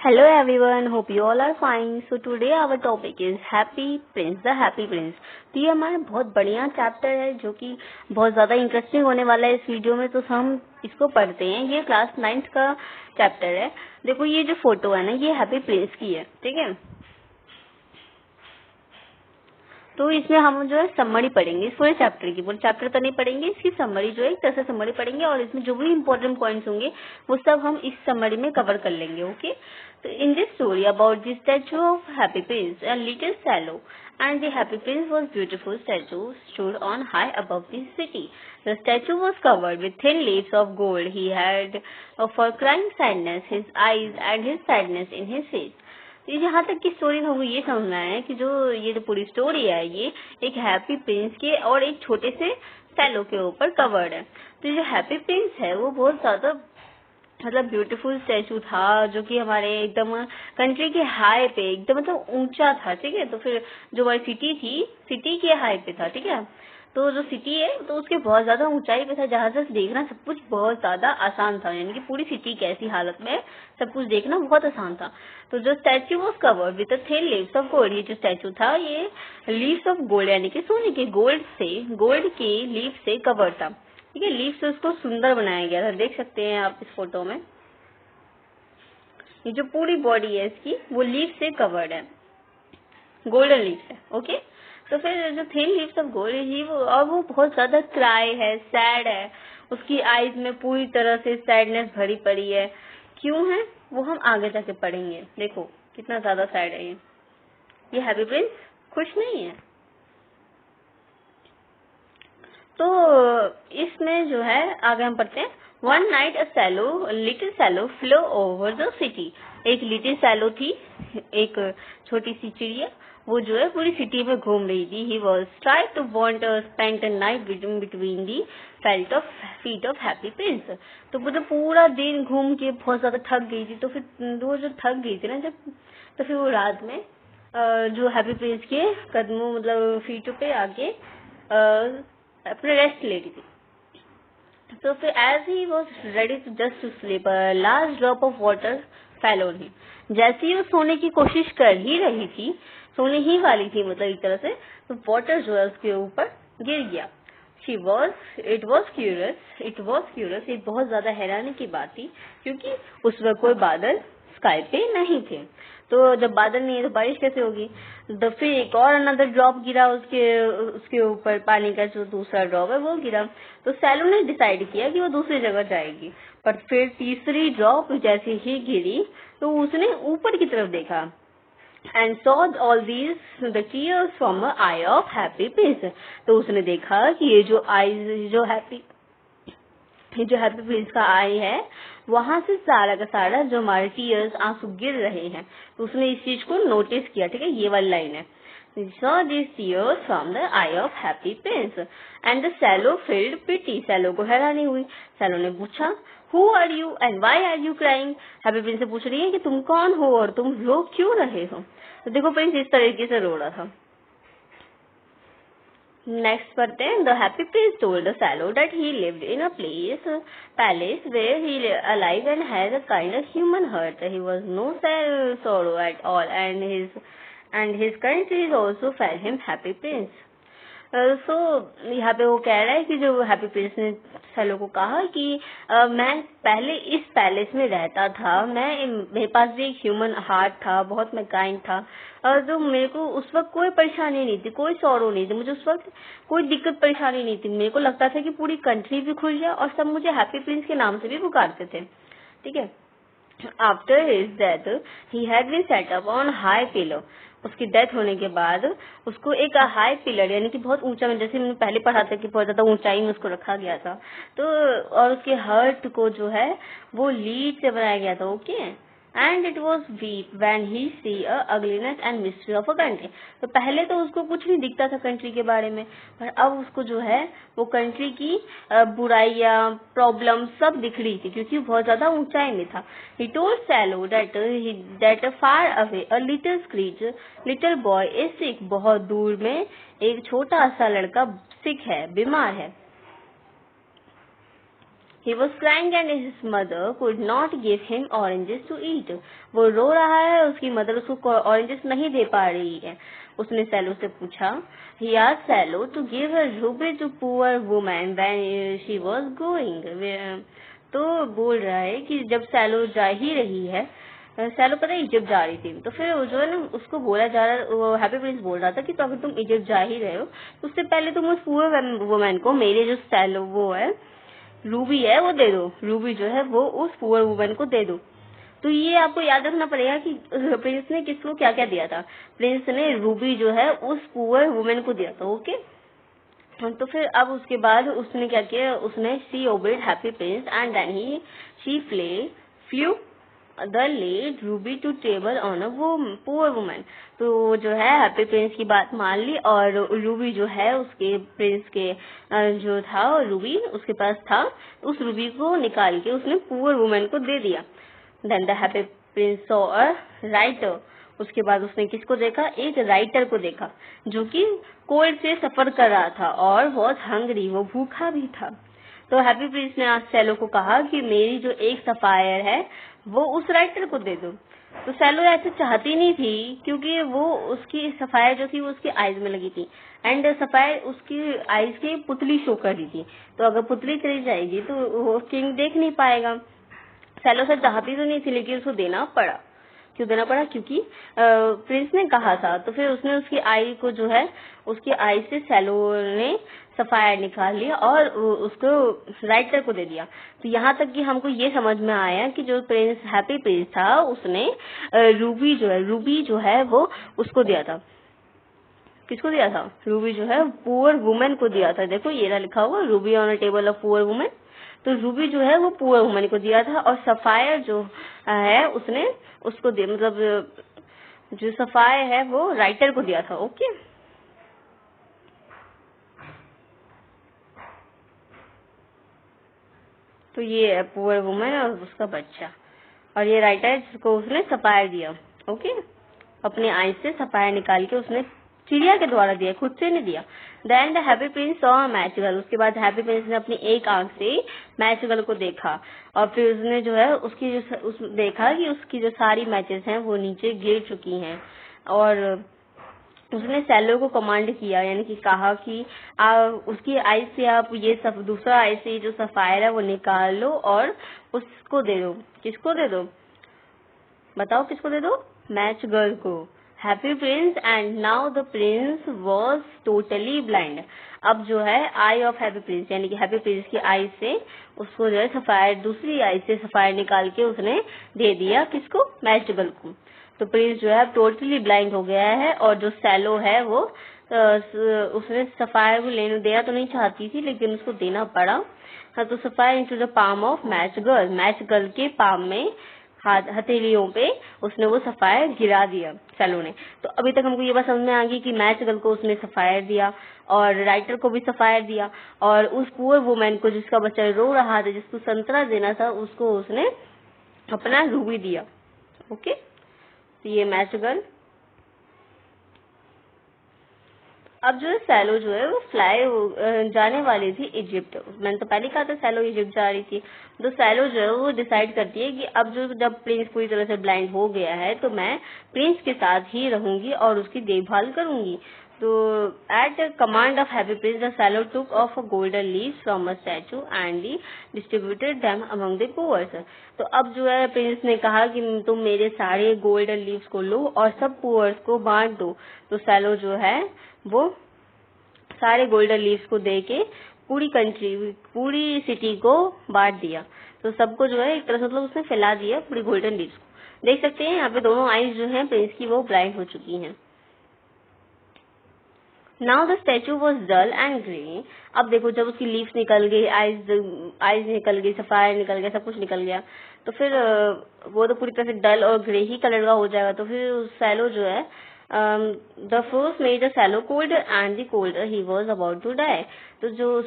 Hello everyone, hope you all are fine. So today our topic is Happy Prince, the Happy Prince. तो ये हमारा बहुत बढ़िया chapter है जो कि बहुत ज़्यादा इंटरेस्टिंग होने वाला है इस वीडियो में। तो हम इसको पढ़ते हैं। ये क्लास 9th का चैप्टर है। देखो ये जो फोटो है ना, ये हैप्पी प्रिंस की है, ठीक है। तो इसमें हम जो है समरी पढ़ेंगे इस पूरे चैप्टर की। पूरे चैप्टर तो नहीं पढ़ेंगे, इसकी समरी जो है एक तरह से समरी पढ़ेंगे और इसमें जो भी इम्पोर्टेंट पॉइंट्स होंगे वो सब हम इस समरी में कवर कर लेंगे। ओके, तो in this story about the statue of Happy Prince, a little swallow and the happy prince was beautiful statue stood on high above the city. The statue was covered with thin leaves of gold. He had for crying sadness his eyes and his sadness in his face. यहाँ तक की story में हमको ये समझना है कि जो ये जो पूरी स्टोरी है ये एक हैप्पी प्रिंस के और एक छोटे से सैलो के ऊपर कवर्ड है। तो जो हैप्पी प्रिंस है वो बहुत ज्यादा मतलब ब्यूटीफुल स्टैचू था जो कि हमारे एकदम कंट्री के हाई पे एकदम मतलब ऊंचा था, ठीक है। तो फिर जो हमारी सिटी थी, सिटी के हाई पे था, ठीक है। तो जो सिटी है तो उसके बहुत ज्यादा ऊंचाई पे था जहां से देखना सब कुछ बहुत ज्यादा आसान था, यानी कि पूरी सिटी कैसी हालत में सब कुछ देखना बहुत आसान था। तो जो statue was covered with thin leaves of gold, ये जो स्टैचू था ये लीव्स ऑफ गोल्ड यानी कि सोने के गोल्ड के लीव से कवर था, ठीक है। लीव से उसको सुंदर बनाया गया था, देख सकते हैं आप इस फोटो में। ये जो पूरी बॉडी है इसकी वो लीव से कवर्ड है, गोल्डन लीव है, ओके। तो फिर जो थिन लीव्स ऑफ गोल्ड ही वो बहुत ज्यादा क्राई है, सैड है, उसकी आईज में पूरी तरह से सैडनेस भरी पड़ी है। क्यों है वो हम आगे जाके पढ़ेंगे। देखो कितना ज्यादा सैड है ये हैप्पी प्रिंस खुश नहीं है। तो इसमें जो है आगे हम पढ़ते हैं। One night a little swallow flew over the city. एक लिटिल सैलो थी, एक छोटी सी चिड़िया, वो जो है पूरी सिटी में घूम रही थी। He was try to want spend a night between the feet of Happy Prince. तो वो जो पूरा दिन घूम के बहुत ज्यादा थक गई थी, तो फिर वो जो थक गई थी ना जब, तो फिर वो रात में जो हैप्पी प्रिंस के कदमों मतलब फीटों पे आके अपने रेस्ट ले रही थी। तो फिर as he was ready to just to sleep, last drop of water fell on him. जैसे ही वो सोने की कोशिश कर ही रही थी, सोने ही वाली थी मतलब एक तरह से, तो वाटर जो है उसके ऊपर गिर गया। इट वॉज क्यूरियस, ये बहुत ज्यादा हैरानी की बात थी क्योंकि उस वक्त कोई बादल स्काई पे नहीं थे। तो जब बादल नहीं है तो बारिश कैसे होगी। तो फिर एक और अनदर ड्रॉप गिरा उसके ऊपर, पानी का जो दूसरा ड्रॉप है वो गिरा। तो सैलो ने डिसाइड किया कि वो दूसरी जगह जाएगी, पर फिर तीसरी ड्रॉप जैसे ही गिरी तो उसने ऊपर की तरफ देखा and saw all these the tears from the I of Happy Prince. तो उसने देखा कि ये जो आईज जो हैप्पी प्रिंस का आई है वहां से सारा का सारा जो हमारे टीयर्स आंसू गिर रहे हैं। तो उसने इस चीज को नोटिस किया, ठीक है। ये वाली लाइन है, saw these tears from the eye of happy prince and the shallow filled pity। Swallow को हैरानी हुई। सैलो ने पूछा who are you and why are you crying। Happy Prince से पूछ रही है कि तुम कौन हो और तुम रो क्यों रहे हो। तो देखो प्रिंस इस तरीके से रो रहा था। नेक्स्ट पढ़ते हैं। The happy Prince told the swallow that he lived in a palace where he alive and has a kind of human heart. He was no sorrow at all and his country also felt him happy prince। सो यहाँ पे वो कह रहा है कि जो happy Prince ने Cello को कहा कि मैं पहले इस पैलेस में रहता था, मेरे पास भी एक ह्यूमन हार्ट था, बहुत मैं काइंड था, और जो मेरे को उस वक्त कोई परेशानी नहीं थी, कोई सॉरो नहीं थी, मुझे उस वक्त कोई दिक्कत परेशानी नहीं थी। मेरे को लगता था कि पूरी कंट्री भी खुश है और सब मुझे हैप्पी प्रिंस के नाम से भी पुकारते थे, ठीक है। After his death he had been set up on high pillow. उसकी डेथ होने के बाद उसको एक हाई पिलर यानी कि बहुत ऊंचा में, जैसे मैंने पहले पढ़ा था कि बहुत ज्यादा ऊंचाई में उसको रखा गया था। तो और उसके हर्ट को जो है वो लीड से बनाया गया था, okay. And it was weak when he see ugliness and mystery of a country. तो पहले तो उसको कुछ नहीं दिखता था कंट्री के बारे में, पर अब उसको जो है वो कंट्री की बुराइयां प्रॉब्लम सब दिख रही थी क्योंकि बहुत ज्यादा ऊंचाई में था। He told swallow that far away a little boy is sick. बहुत दूर में एक छोटा सा लड़का सिक है, बीमार है। He was crying and his mother could not give him oranges to eat. वो रो रहा है, उसकी मदर उसको ऑरेंजेस नहीं दे पा रही है। उसने सैलो से पूछा, He asked Salo to give a ruby to poor woman when she was going. तो बोल रहा है कि जब सैलो जा ही रही है, सैलो पता है इजिप्ट जा रही थी, तो फिर वो जो है ना उसको बोला जा रहा, वो हैप्पी प्रिंस बोल रहा था कि तो अगर तुम इजिप्ट जा ही रहे हो तो उससे पहले तुम उस पुअर वुमन को मेरे जो सैलो वो है रूबी है वो दे दो, रूबी जो है वो उस पुअर वुमन को दे दो। तो ये आपको याद रखना पड़ेगा कि प्रिंस ने किसको क्या क्या दिया था। प्रिंस ने रूबी जो है उस पुअर वुमन को दिया था। ओके, तो फिर अब उसके बाद उसने क्या किया, उसने she obeyed Happy Prince and then she few the red ruby to table on a poor woman. तो जो है हैप्पी प्रिंस की बात मान ली और रूबी जो है उसके प्रिंस के जो था रूबी उसके पास था, उस रूबी को निकाल के उसने पुअर वुमन को दे दिया। Then the happy Prince saw a writer. उसके बाद उसने किसको देखा, एक राइटर को देखा जो कि कोल्ड से सफर कर रहा था और बहुत हंग्री, वो भूखा भी था। तो हैप्पी प्रिंस ने आज सैलो को कहा कि मेरी जो एक सफायर है वो उस राइटर को दे दो। तो सैलो ऐसे चाहती नहीं थी क्योंकि वो उसकी सफायर जो थी वो उसकी आईज में लगी थी एंड सफायर उसकी आईज की पुतली शो कर रही थी। तो अगर पुतली चली जाएगी तो वो किंग देख नहीं पाएगा। सैलो से चाहती तो नहीं थी लेकिन उसको देना पड़ा। क्यों देना पड़ा, क्योंकि प्रिंस ने कहा था। तो फिर उसने उसकी आई को जो है उसकी आई से सैलो ने सफायर निकाल लिया और उसको राइटर को दे दिया। तो यहाँ तक कि हमको ये समझ में आया कि जो प्रिंस हैप्पी प्रिंस था उसने रूबी जो है वो उसको दिया था। किसको दिया था, रूबी जो है पुअर वुमन को दिया था। देखो ये लिखा हुआ Ruby on a table of poor woman. तो रूबी जो है वो पुअर वुमन को दिया था और सफायर जो है उसने उसको दिया, मतलब जो सफायर है वो राइटर को दिया था। ओके, तो ये है पुअर वुमन और उसका बच्चा, और ये राइटर जिसको उसने सफायर दिया। ओके, अपने आई से सफायर निकाल के उसने चिड़िया के द्वारा दिया, खुद से नहीं दिया। Then the happy Prince saw a match girl. उसके बाद हैप्पी प्रिंस ने अपनी एक आंख से मैच गर्ल को देखा और फिर उसने जो है देखा कि उसकी जो सारी मैचेस हैं वो नीचे गिर चुकी हैं और उसने सैलो को कमांड किया, यानी कि कहा कि उसकी आई से आप ये सब दूसरा आई से जो सफायर है वो निकाल लो और उसको दे दो। किसको दे दो, बताओ किसको दे दो, मैच गर्ल को, happy Prince. And now the Prince was totally blind. अब जो है आई ऑफ हैप्पी प्रिंस यानी कि हैप्पी प्रिंस की आई से उसको जो है सफायर, दूसरी आई से सफायर निकाल के उसने दे दिया किसको, मैच गर्ल को। तो प्रिंस जो है टोटली ब्लाइंड हो गया है और जो सैलो है वो उसने सफायर को लेने देना तो नहीं चाहती थी लेकिन उसको देना पड़ा। हाँ, तो sapphire into the palm of match girl, match girl के पाम में हथेलियों पे उसने वो सफायर गिरा दिया सैलो ने। तो अभी तक हमको ये बात समझ में आ गई कि मैच गर्ल को उसने सफायर दिया और राइटर को भी सफायर दिया और उस पुअर वुमन को जिसका बच्चा रो रहा था, जिसको संतरा देना था, उसको उसने अपना रूबी दिया। ओके, तो ये मैच गर्ल। अब जो है सैलो जो है वो जाने वाली थी इजिप्ट। मैंने तो पहले कहा था सैलो इजिप्ट जा रही थी। तो सैलो जो है वो डिसाइड करती है कि अब जब प्रिंस पूरी तरह से ब्लाइंड हो गया है तो मैं प्रिंस के साथ ही रहूंगी और उसकी देखभाल करूंगी। तो at the command of Happy Prince the swallow took off a golden leaves from a statue and distributed them among the poors. तो अब जो है प्रिंस ने कहा कि तुम मेरे सारे गोल्डन लीव्स को लो और सब पुअर्स को बांट दो। तो सैलो जो है वो सारे गोल्डन लीव्स को दे के पूरी सिटी को बांट दिया। तो सबको जो है एक तरह से मतलब उसने फैला दिया पूरी गोल्डन लीव्स को। देख सकते हैं यहाँ पे दोनों आईज जो हैं प्रिंस की वो ब्लाइंड हो चुकी हैं। Now the statue was dull and grey. अब देखो जब उसकी लीव्स निकल गई, आईज निकल गई, सफायर निकल गया, सब कुछ निकल गया, तो फिर वो तो पूरी तरह से डल और ग्रे ही कलर का हो जाएगा। तो फिर सैलो जो है the force made the swallow cold and the colder he was about to die. तो जो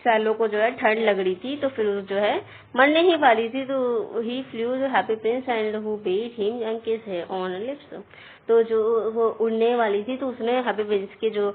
सैलो को जो है ठंड लग रही थी तो फिर जो है मरने ही वाली थी। तो he flew the happy Prince and who bade him and kiss है ऑन लिप्स। तो जो वो उड़ने वाली थी तो उसने हैप्पी प्रिंस के जो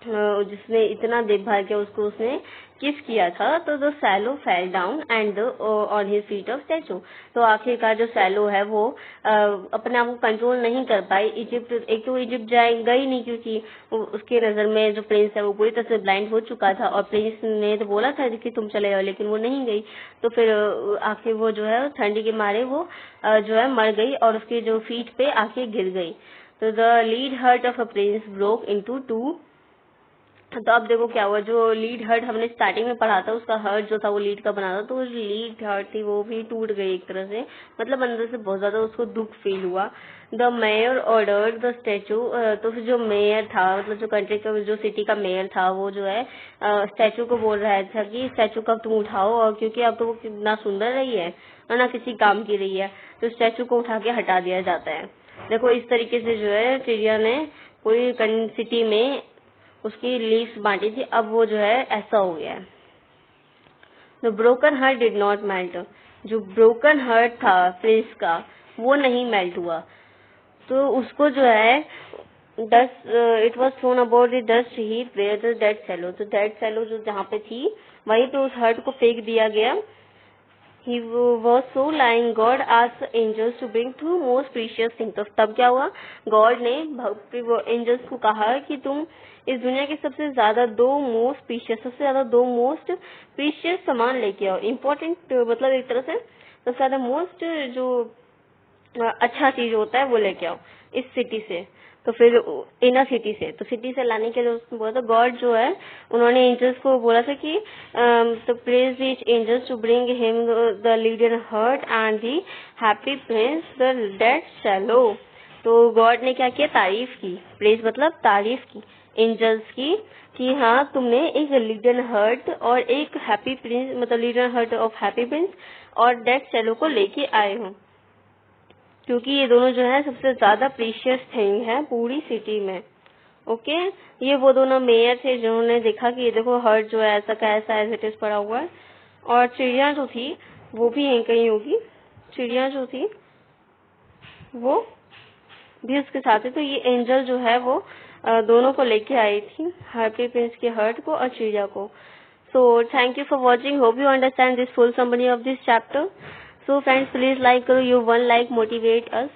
जिसने इतना देखभाल किया उसको उसने किस किया था। तो the swallow fell down and on his feet of statue. तो आखिरकार जो सैलो है वो अपने आप को कंट्रोल नहीं कर पाई। इजिप्ट, एक तो इजिप्ट गई नहीं क्योंकि उसके नजर में जो प्रिंस है वो पूरी तरह से ब्लाइंड हो चुका था, और प्रिंस ने तो बोला था कि तुम चले जाओ, लेकिन वो नहीं गई। तो फिर आखिर वो जो है ठंडी के मारे वो जो है मर गई और उसके जो फीट पे आके गिर गई। तो the lead hurt of a prince broke into two. तो अब देखो क्या हुआ, जो लीड हर्ट हमने स्टार्टिंग में पढ़ा था उसका हर्ट जो था वो लीड का बना था, तो वो लीड हर्ट थी वो भी टूट गई एक तरह से, मतलब अंदर से बहुत ज्यादा उसको दुख फील हुआ। The mayor ordered the statue. तो फिर जो मेयर था, मतलब जो कंट्री का जो सिटी का मेयर था, वो जो है स्टैचू को बोल रहा था कि स्टैचू कब तुम उठाओ, और क्योंकि अब तो वो कितना सुंदर रही है और ना किसी काम की रही है, तो स्टैचू को उठा के हटा दिया जाता है। देखो इस तरीके से जो है चिड़िया ने पूरी सिटी में उसकी लीव्स बांटी थी, अब वो जो है ऐसा हो गया है। The broken heart did not melt. जो ब्रोकन हार्ट था प्रिंस का वो नहीं मेल्ट हुआ, तो उसको जो है dust, it was thrown about the dust heap where the dead swallow. तो डेड सैलो जो जहाँ पे थी वहीं पे उस हर्ट को फेंक दिया गया। He was so lying. God asked the angels to bring two most precious things. तो तब क्या हुआ, गॉड ने एंजल्स को कहा कि तुम इस दुनिया के सबसे ज्यादा सबसे ज्यादा दो मोस्ट प्रीशियस सामान लेके आओ। इम्पोर्टेंट मतलब एक तरह से सबसे ज्यादा मोस्ट जो अच्छा चीज होता है वो लेके आओ इस सिटी से। तो फिर इनर सिटी से, तो सिटी से लाने के लिए उसने बोला था, गॉड जो है उन्होंने एंजल्स को बोला था कि तो praise these angels to bring him the leader heart and the Happy Prince the dead swallow. तो गॉड ने क्या किया, तारीफ की, प्रेज मतलब तारीफ की एंजल्स की, कि हाँ तुमने एक लीडर हर्ट और एक हैप्पी प्रिंस, मतलब leader hurt of Happy Prince और डेड शैलो को लेके आए हो, क्योंकि ये दोनों जो है सबसे ज्यादा प्रीशियस थिंग है पूरी सिटी में। ओके, ये वो दोनों मेयर थे जिन्होंने देखा कि ये देखो हर्ट जो है ऐसा का ऐसा एज इट इज पड़ा हुआ है, और चिड़िया जो थी वो भी यहीं कहीं होगी, चिड़िया जो थी वो भी उसके साथ है। तो ये एंजल जो है वो दोनों को लेके आई थी, हैप्पी प्रिंस के हर्ट को और चिड़िया को। So thank you for watching. Hope you understand this full summary of this chapter. So friends, please like, your one like motivate us.